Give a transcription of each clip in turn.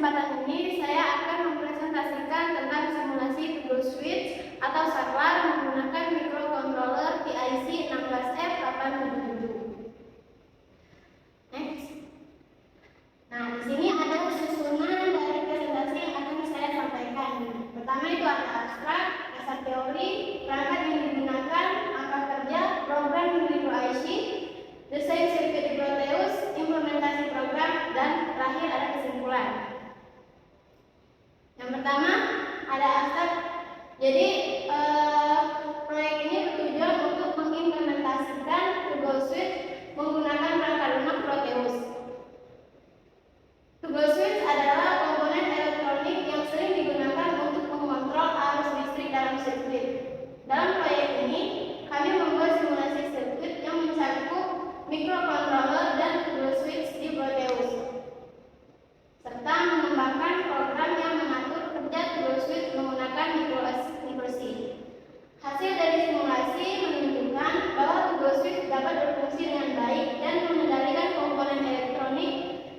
kesempatan ini saya akan mempresentasikan tentang simulasi to-go switch atau saklar menggunakan microcontroller PIC 16F877. Next. Nah, di sini ada susunan dari presentasi yang akan saya sampaikan. Pertama itu ada abstrak, dasar teori, perangkat yang digunakan, angka kerja, program menuju IC, desain sirkuit di Proteus, implementasi program, dan terakhir ada kesimpulan. Yang pertama ada abstrak. Jadi proyek ini bertujuan untuk mengimplementasikan to-go switch menggunakan perangkat lunak Proteus. To-go switch adalah komponen elektronik yang sering digunakan untuk mengontrol arus listrik dalam sirkuit. Dalam proyek ini, kami membuat simulasi sirkuit yang mencakup microcontroller dan to-go switch di Proteus, serta mengembangkan program yang mengatur kerja to-go switch menggunakan microC. Hasil dari simulasi menunjukkan bahwa to-go switch dapat berfungsi dengan baik dan mengendalikan komponen elektronik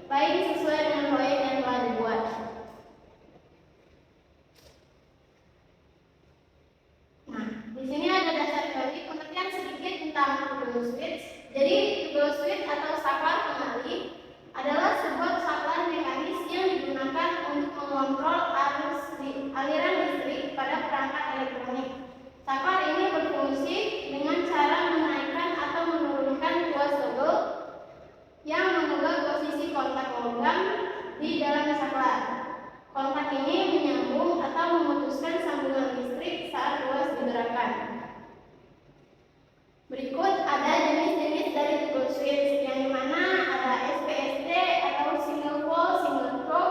baik sesuai dengan proyek yang telah dibuat. Nah, di sini ada dasar teori, pengertian sedikit tentang to-go switch. Jadi, to-go switch atau saklar pengalih adalah sebuah saklar mekanis yang digunakan untuk mengontrol aliran listrik pada perangkat elektronik. Saklar ini berfungsi dengan cara menaikkan atau menurunkan tuas toggle yang mengubah posisi kontak logam di dalam saklar. Kontak ini menyambung atau memutuskan sambungan listrik saat tuas digerakkan. Berikut ada jenis-jenis dari to-go switch, yang dimana ada SPST atau single pole single throw,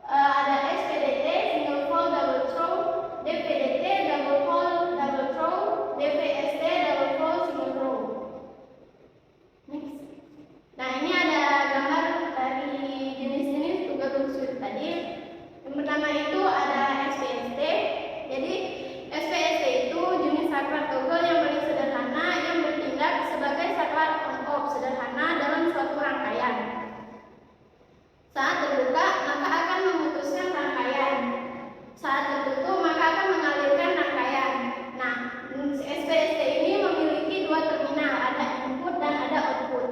ada SPDT single pole double throw, DPDT double pole double throw, DPST double pole single throw. Next. Nah, ini ada gambar dari jenis-jenis to-go switch tadi. Yang pertama itu ada SPST. Jadi SPST itu jenis saklar toggle yang paling sederhana yang bertindak sebagai saklar on-off sederhana dalam suatu rangkaian. Saat terbuka maka akan memutuskan rangkaian. Saat tertutup maka akan mengalirkan rangkaian. Nah, SPST ini memiliki dua terminal, ada input dan ada output.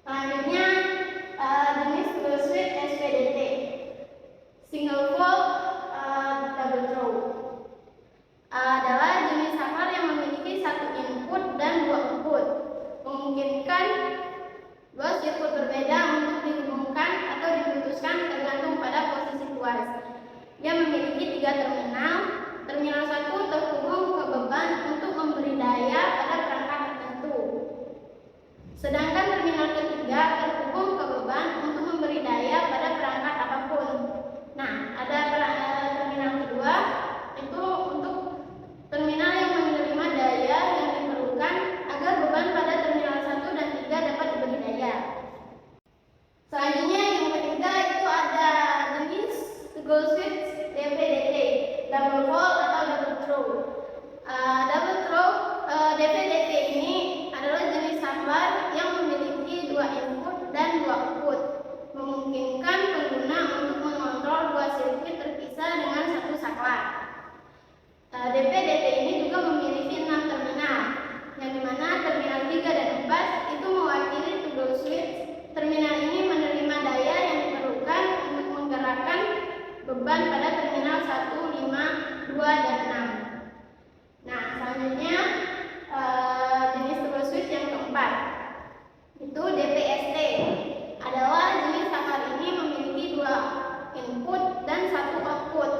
Selanjutnya jenis to-go switch SPDT, single pole double throw, adalah jenis saklar yang memiliki satu input dan dua output, memungkinkan dua sirkuit berbeda untuk dihubungkan atau diputuskan tergantung pada posisi tuas. Ia memiliki tiga terminal. Terminal satu terhubung ke beban untuk memberi daya pada perangkat tertentu. Sedangkan terminal ketiga terhubung ke beban untuk memberi daya pada perangkat apapun. Nah, ada terminal kedua itu untuk terminal yang menerima daya yang diperlukan agar beban pada terminal 1 dan 3 dapat diberi daya. Selanjutnya yang ketiga itu ada jenis to-go switch DPDT, double pole atau double throw. Double throw DPDT ini adalah jenis saklar yang memiliki dua input dan dua output, memungkinkan pengguna untuk mengontrol dua sirkuit terpisah dengan satu saklar. DPDT ini juga memiliki 6 terminal, yang dimana terminal 3 dan 4 itu mewakili to-go switch. Terminal ini menerima daya yang diperlukan untuk menggerakkan beban pada terminal 1, 5, 2, dan 6. Nah, selanjutnya jenis to-go switch yang keempat itu DPST, adalah jenis saklar ini memiliki dua input dan satu output,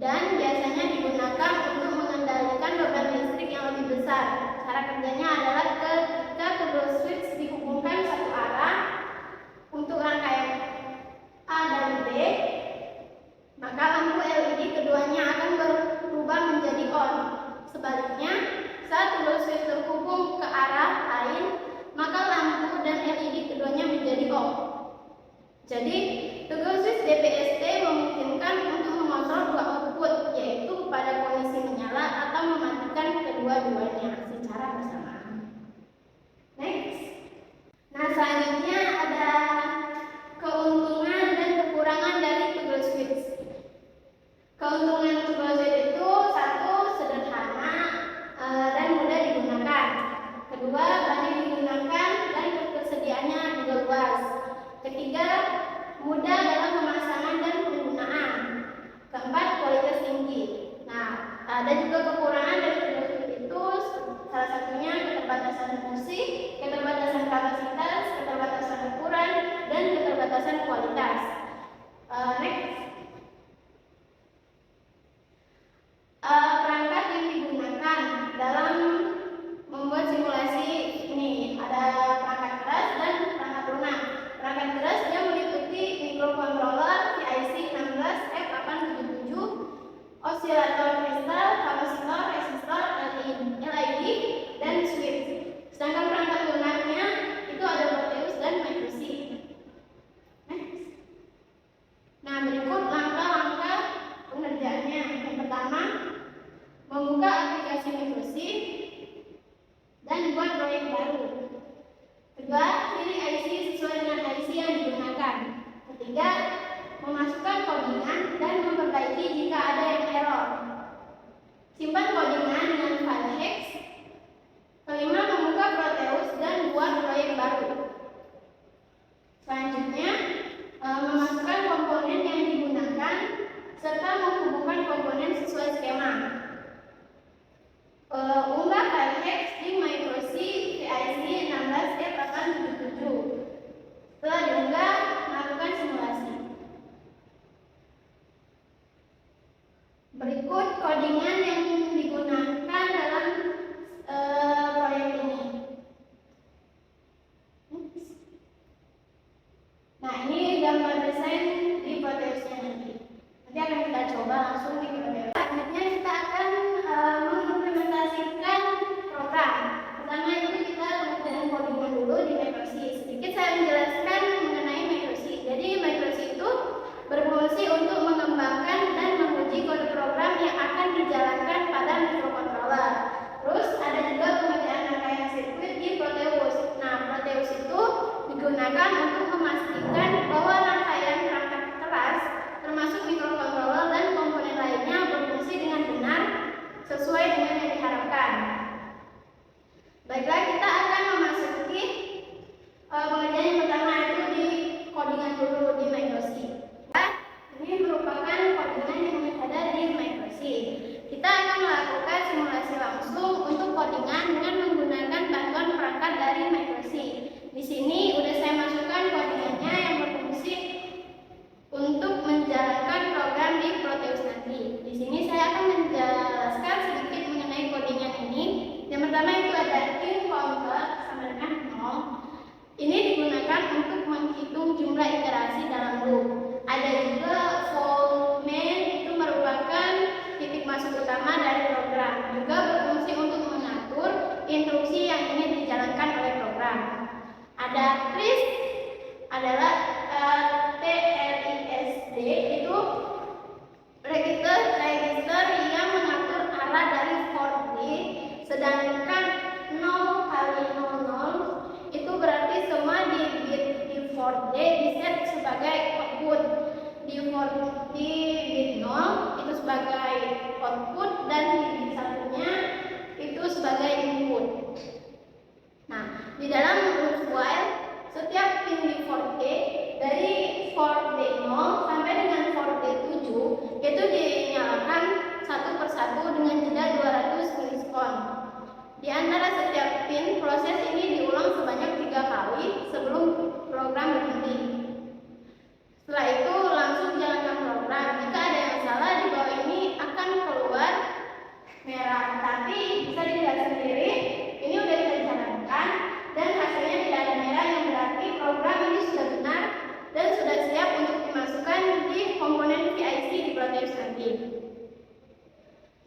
dan biasanya digunakan untuk mengendalikan beban listrik yang lebih besar. Cara kerjanya adalah ketika to-go switch dihubungkan satu arah untuk rangkaian A dan B, maka lampu LED keduanya akan berubah menjadi on. Sebaliknya, saat to-go switch terhubung ke arah lain, maka lampu dan LED keduanya menjadi off. Jadi, to-go switch DPST memungkinkan untuk mengontrol dua output, yaitu pada kondisi menyala atau mematikan kedua-duanya secara bersamaan. Next. Nah, selanjutnya ada keuntungan dan kekurangan kecerdasan kualitas. Next. Perangkat yang digunakan dalam membuat simulasi ini ada perangkat keras dan perangkat lunak. Perangkat keras dia meliputi microcontroller PIC 16F877, osilator kristal, kapasitor, resistor, LED, dan switch. Sedangkan perangkat lunaknya itu ada Proteus dan microchip. Nah, berikut langkah-langkah pengerjaannya. Yang pertama, membuka aplikasi microchip dan buat proyek baru. Kedua, pilih IC sesuai dengan IC yang digunakan. Ketiga, memasukkan codingan dan memperbaiki jika ada yang error. Simpan codingan dengan file hex. Kelima, membuka Proteus dan buat proyek baru. Selanjutnya, memasukkan komponen yang digunakan serta menghubungkan komponen sesuai skema. Unggah file hex di microchip PIC 16F877. Setelah diunggah, melakukan simulasi. Berikut codingan yang digunakan dalam proyek ini. Nah, ini gambar desain di Proteusnya nanti. Nanti akan kita coba langsung di Proteus. Selanjutnya kita akan mengimplementasikan program. Pertama itu kita mengerjakan codingan dulu di microchip. Sedikit saya menjelaskan mengenai microchip. Jadi microchip itu berfungsi untuk mengembangkan dan menguji kode program yang akan dijalankan pada microcontroller. Terus ada juga pengerjaan rangkaian sirkuit di Proteus. Nah, Proteus itu digunakan untuk memastikan bahwa rangkaian perangkat keras termasuk microcontroller dan komponen lainnya berfungsi dengan benar sesuai dengan yang diharapkan. Baiklah, kita akan memasuki pengerjaan yang pertama itu di codingan dulu di microchip. Ini merupakan codingan yang ada di microchip. Kita akan melakukan simulasi langsung untuk codingan dengan menggunakan bantuan perangkat dari microchip. Di sini udah saya masukkan codingannya yang berfungsi untuk menjalankan program di Proteus nanti. Di sini saya akan menjelaskan sedikit mengenai codingan ini. Yang pertama itu ada in counter sama dengan 0. Ini digunakan untuk menghitung jumlah iterasi dalam loop. Ada juga for main, itu merupakan titik masuk utama dari program. Juga berfungsi untuk mengatur instruksi yang ingin dijalankan oleh program. Ada TRISD adalah TRISD, itu register yang mengatur arah dari for bit. Sedangkan 0 kali 00 itu berarti semua di bit di for D diset sebagai output. Di bit 0 itu sebagai output dan di bit satunya itu sebagai input. Nah, di dalam loop while setiap pin di for D dari for D0 sampai dengan for D7 itu dinyalakan satu persatu dengan jeda 200 milisekon. Di antara setiap pin, proses ini diulang sebanyak 3 kali sebelum program berhenti. Setelah itu langsung jalankan program. Jika ada yang salah di bawah ini akan keluar merah, tapi bisa dilihat sendiri ini udah kita jalankan dan hasilnya tidak ada merah, yang berarti program ini sudah benar dan sudah siap untuk dimasukkan di komponen PIC di Proteus nanti.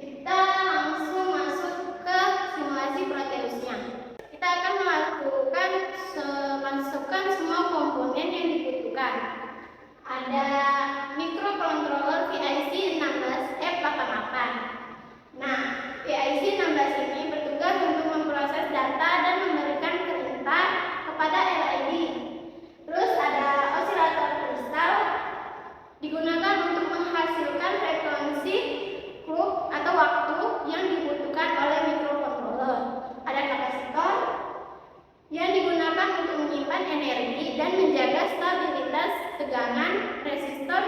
Kita langsung masuk ke simulasi Proteusnya. Kita akan masukkan semua komponen yang dibutuhkan. Ada microcontroller PIC 16F88. Nah, PIC 16 ini bertugas untuk memproses data dan memberikan perintah kepada LED. Terus ada osilator kristal, digunakan untuk menghasilkan frekuensi clock atau waktu yang dibutuhkan oleh microcontroller. Ada kapasitor yang digunakan untuk menyimpan energi dan menjaga stabilitas tegangan, resistor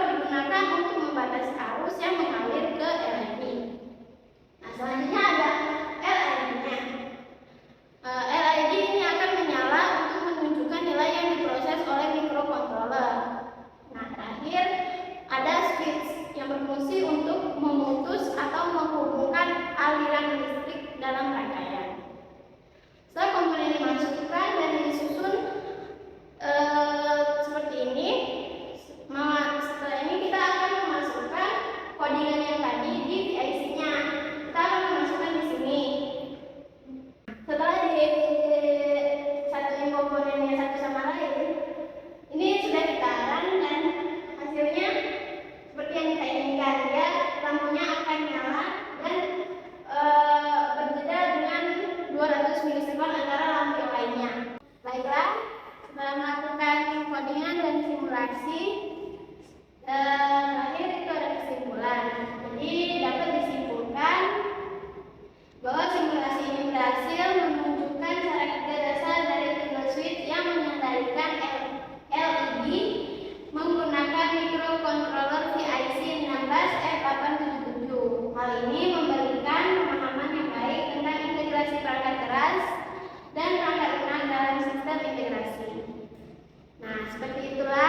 simulasi. Terakhir itu ada kesimpulan. Jadi dapat disimpulkan bahwa simulasi ini berhasil menunjukkan cara kerja dasar dari toggle switch yang mengendalikan LED menggunakan microcontroller VIC 16F877. Hal ini memberikan pemahaman yang baik tentang integrasi perangkat keras dan perangkat lunak dalam sistem integrasi. Nah, seperti itulah